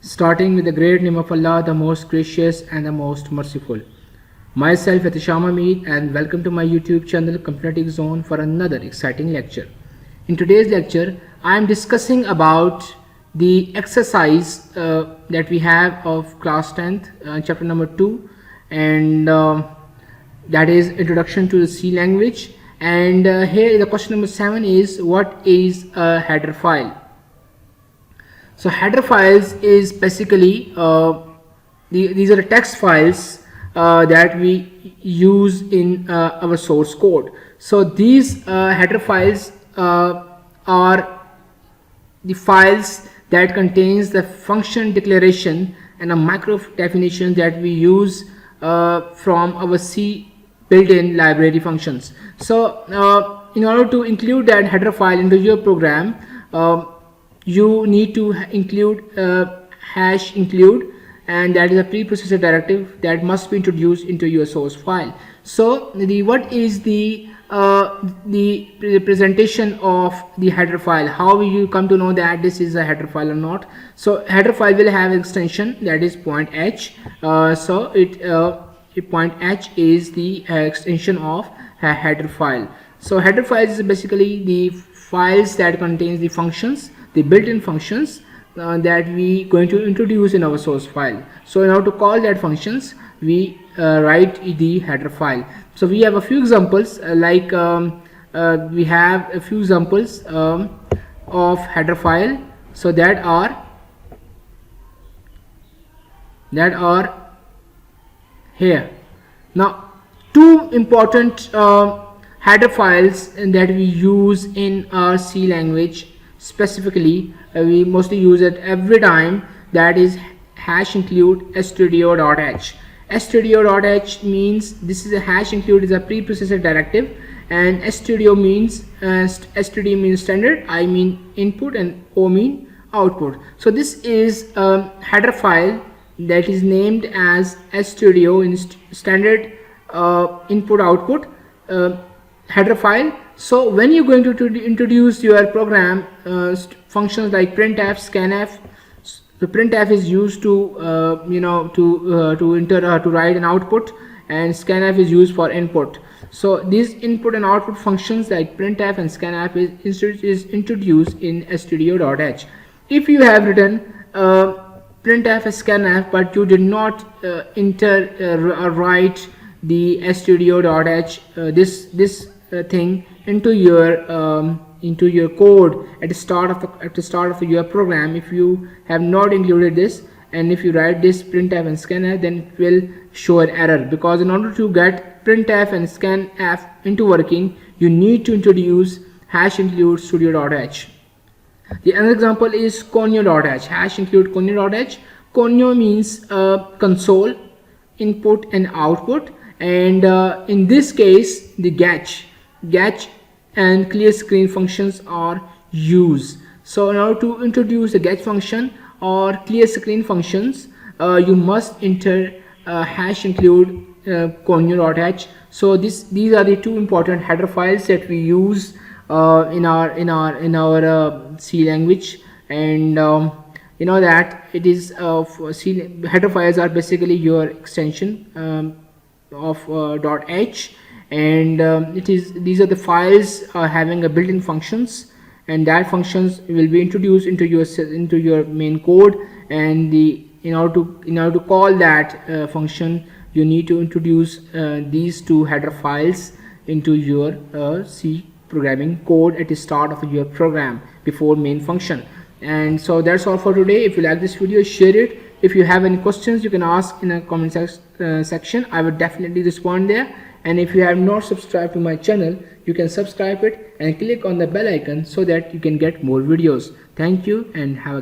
starting with the great name of Allah, the most gracious and the most merciful. Myself Atisham Hamid, and welcome to my YouTube channel Computer Zone for another exciting lecture. In today's lecture, I am discussing about the exercise that we have of class 10th, chapter number 2, and that is Introduction to the C language. And here the question number 7 is, what is a header file? So header files is basically these are the text files that we use in our source code. So these header files are the files that contains the function declaration and a macro definition that we use from our C built-in library functions. So in order to include that header file into your program, you need to include hash include, and that is a preprocessor directive that must be introduced into your source file. So what is the representation of the header file? How will you come to know that this is a header file or not? So header file will have an extension that is .h. So point h is the extension of a header file. So header files is basically the files that contains the functions, the built-in functions that we going to introduce in our source file. So in order to call that functions, we write the header file. So we have a few examples, we have a few examples of header file. So that are here. Now two important header files that we use in our C language. Specifically, we mostly use it every time, that is hash include stdio.h. stdio.h means this is a hash include is a preprocessor directive, and stdio means std means standard, I mean input, and o mean output. So this is a header file that is named as stdio in standard input output header file. So when you're going to introduce your program functions like printf, scanf, the printf is used to to write an output, and scanf is used for input. So these input and output functions like printf and scanf is introduced in stdio.h. If you have written printf and scanf but you did not write the stdio.h this thing into your code at the start of your program, if you have not included this, and if you write this printf and scanf, then it will show an error, because in order to get printf and scanf into working, you need to introduce hash include studio.h. The other example is conio.h. hash include conio.h. Conio means console input and output, and in this case the getch and clear screen functions are used. So in order to introduce the getch function or clear screen functions, you must enter hash include conio.h. So these are the two important header files that we use in our C language, and you know that it is header files are basically your extension of .h, and these are the files having a built-in functions, and that functions will be introduced into your main code, and in order to call that function, you need to introduce these two header files into your C programming code at the start of your program before main function. And so that's all for today. If you like this video, share it. If you have any questions, you can ask in a comment section. I will definitely respond there. And if you have not subscribed to my channel, you can subscribe it and click on the bell icon so that you can get more videos. Thank you and have a great day.